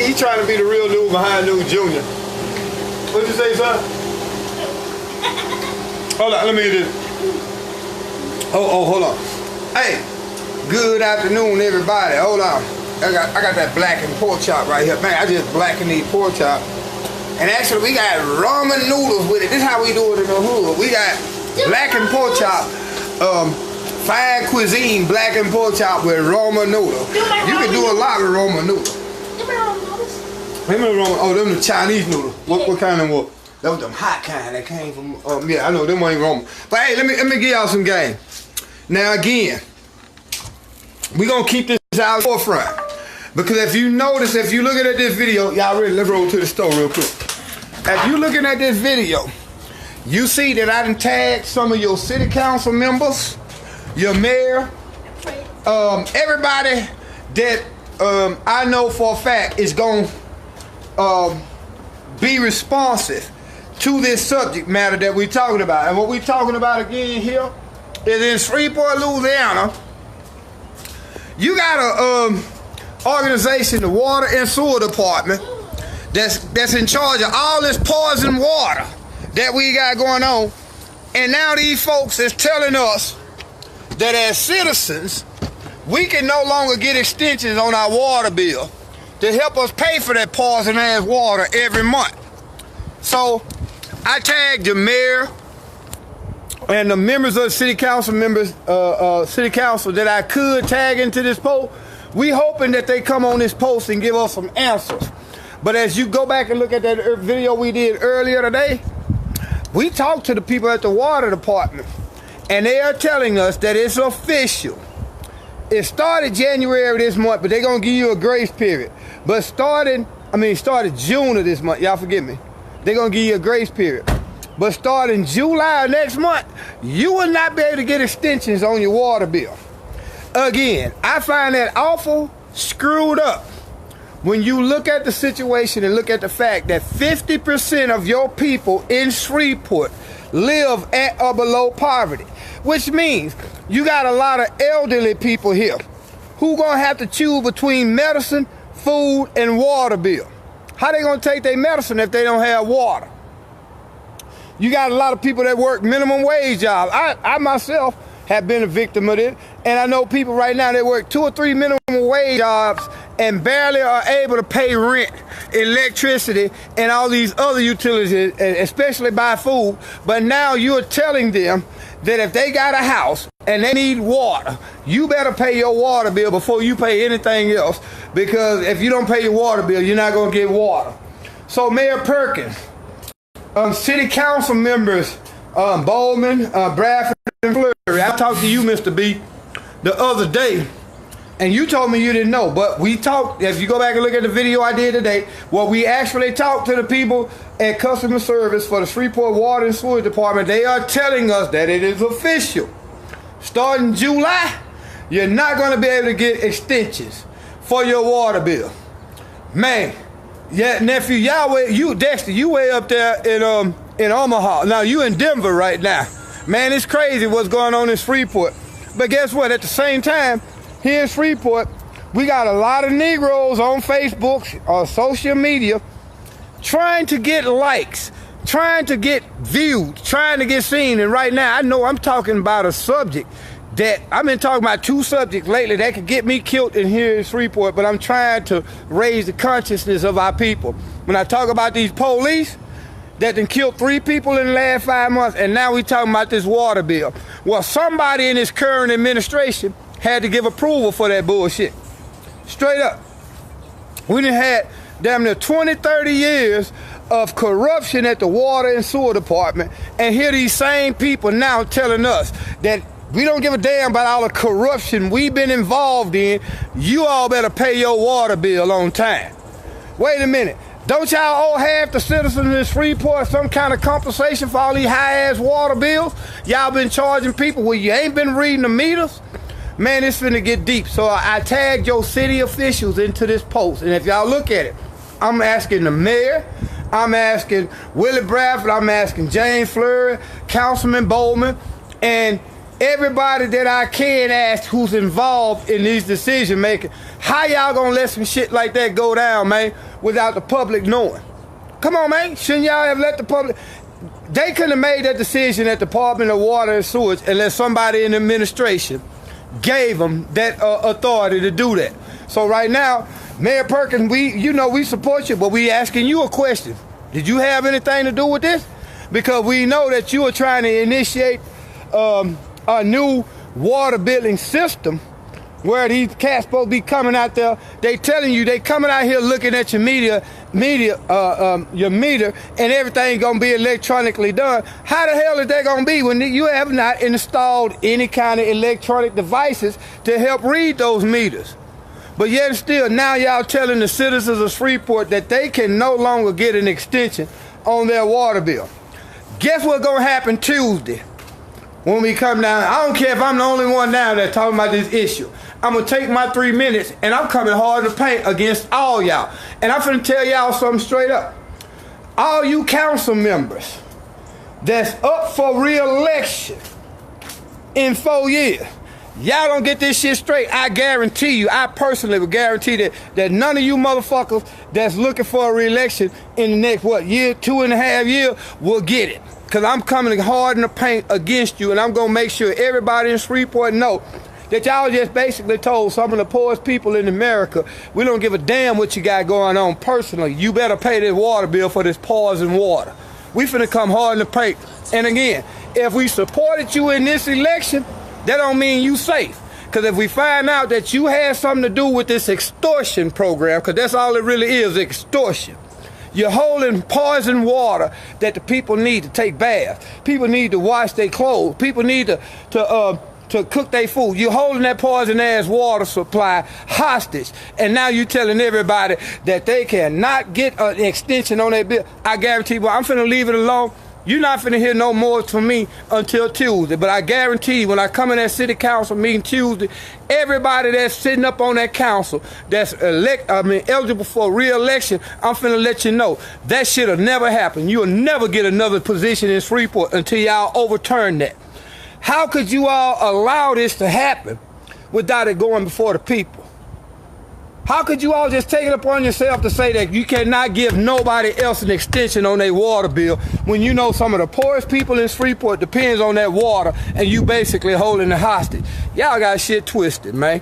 he trying to be the real dude behind New Junior. What'd you say, son? Hold on, let me get this. Oh, hold on. Hey, good afternoon, everybody. Hold on. I got that blackened pork chop right here. Man, I just blackened these pork chop. And actually, we got ramen noodles with it. This is how we do it in the hood. We got blackened pork chop, fine cuisine blackened pork chop with ramen noodles. You can do a lot with ramen noodles. Them the Chinese noodles. What kind of what? That was them hot kind that came from. Yeah, I know them ain't ramen. But hey, let me give y'all some game. Now again, we gonna keep this out forefront. Because if you notice, if you're looking at this video, y'all ready, let's roll to the store real quick. If you're looking at this video, you see that I done tagged some of your city council members, your mayor, everybody that I know for a fact is going to be responsive to this subject matter that we're talking about. And what we're talking about again here is in Shreveport, Louisiana, you got a organization, the Water and Sewer Department, that's in charge of all this poison water that we got going on. And now these folks is telling us that as citizens, we can no longer get extensions on our water bill to help us pay for that poison ass water every month. So I tagged the mayor and the members of the city council that I could tag into this post. We hoping that they come on this post and give us some answers. But as you go back and look at that video we did earlier today, we talked to the people at the water department, and they are telling us that it's official. It started January this month, but they're gonna give you a grace period. But started June of this month, y'all forgive me. They're gonna give you a grace period. But starting July next month, you will not be able to get extensions on your water bill. Again, I find that awful screwed up when you look at the situation and look at the fact that 50% of your people in Shreveport live at or below poverty, which means you got a lot of elderly people here who gonna have to choose between medicine, food, and water bill. How they gonna take their medicine if they don't have water? You got a lot of people that work minimum wage jobs. I myself have been a victim of it, and I know people right now that work 2 or 3 minimum wage jobs and barely are able to pay rent, electricity, and all these other utilities, especially buy food. But now you're telling them that if they got a house and they need water, you better pay your water bill before you pay anything else, because if you don't pay your water bill, you're not gonna get water. So Mayor Perkins, city council members, Bowman, Bradford, and Fleury, I talked to you, Mr. B, the other day, and you told me you didn't know, but we talked. If you go back and look at the video I did today, well, we actually talked to the people at customer service for the Shreveport Water and Sewer Department. They are telling us that it is official. Starting July, you're not going to be able to get extensions for your water bill. Man, yeah, nephew, Dexter, you way up there in Omaha. Now you in Denver right now. Man, it's crazy what's going on in Shreveport. But guess what? At the same time, here in Shreveport, we got a lot of Negroes on Facebook or social media trying to get likes, trying to get viewed, trying to get seen. And right now, I know I'm talking about a subject that I've been talking about 2 subjects lately that could get me killed in here in Shreveport, but I'm trying to raise the consciousness of our people. When I talk about these police that done killed 3 people in the last 5 months, and now we talking about this water bill. Well, somebody in this current administration had to give approval for that bullshit. Straight up. We done had damn near 20, 30 years of corruption at the Water and Sewer Department, and here these same people now telling us that we don't give a damn about all the corruption we've been involved in. You all better pay your water bill on time. Wait a minute. Don't y'all owe half the citizens in Shreveport some kind of compensation for all these high-ass water bills? Y'all been charging people where you ain't been reading the meters? Man, it's finna get deep. So I tagged your city officials into this post. And if y'all look at it, I'm asking the mayor, I'm asking Willie Bradford, I'm asking James Fleury, Councilman Bowman, and everybody that I can ask who's involved in these decision making. How y'all gonna let some shit like that go down, man, without the public knowing? Come on, man. Shouldn't y'all have let the public... They couldn't have made that decision at the Department of Water and Sewage unless somebody in the administration gave them that authority to do that. So right now, Mayor Perkins, we support you, but we asking you a question. Did you have anything to do with this? Because we know that you are trying to initiate a new water billing system where these cats supposed to be coming out there. They telling you they coming out here looking at your your meter, and everything gonna be electronically done. How the hell is that gonna be when you have not installed any kind of electronic devices to help read those meters? But yet and still, now y'all telling the citizens of Shreveport that they can no longer get an extension on their water bill. Guess what's gonna happen Tuesday when we come down? I don't care if I'm the only one down there talking about this issue. I'm gonna take my 3 minutes and I'm coming hard to paint against all y'all. And I'm finna tell y'all something straight up. All you council members that's up for re-election in 4 years, y'all don't get this shit straight. I guarantee you, I personally would guarantee that none of you motherfuckers that's looking for a re-election in the next, year, 2.5 years, will get it. Because I'm coming hard in the paint against you, and I'm going to make sure everybody in Shreveport know that y'all just basically told some of the poorest people in America, we don't give a damn what you got going on personally. You better pay this water bill for this poison water. We finna come hard in the paint. And again, if we supported you in this election, that don't mean you safe. Because if we find out that you had something to do with this extortion program, because that's all it really is, extortion. You're holding poison water that the people need to take baths. People need to wash their clothes. People need to cook their food. You're holding that poison-ass water supply hostage. And now you're telling everybody that they cannot get an extension on their bill. I guarantee you, I'm finna leave it alone. You're not finna hear no more from me until Tuesday. But I guarantee you, when I come in that city council meeting Tuesday, everybody that's sitting up on that council that's eligible for re-election, I'm finna let you know that shit'll never happen. You'll never get another position in Shreveport until y'all overturn that. How could you all allow this to happen without it going before the people? How could you all just take it upon yourself to say that you cannot give nobody else an extension on their water bill when you know some of the poorest people in Shreveport depends on that water and you basically holding the hostage? Y'all got shit twisted, man.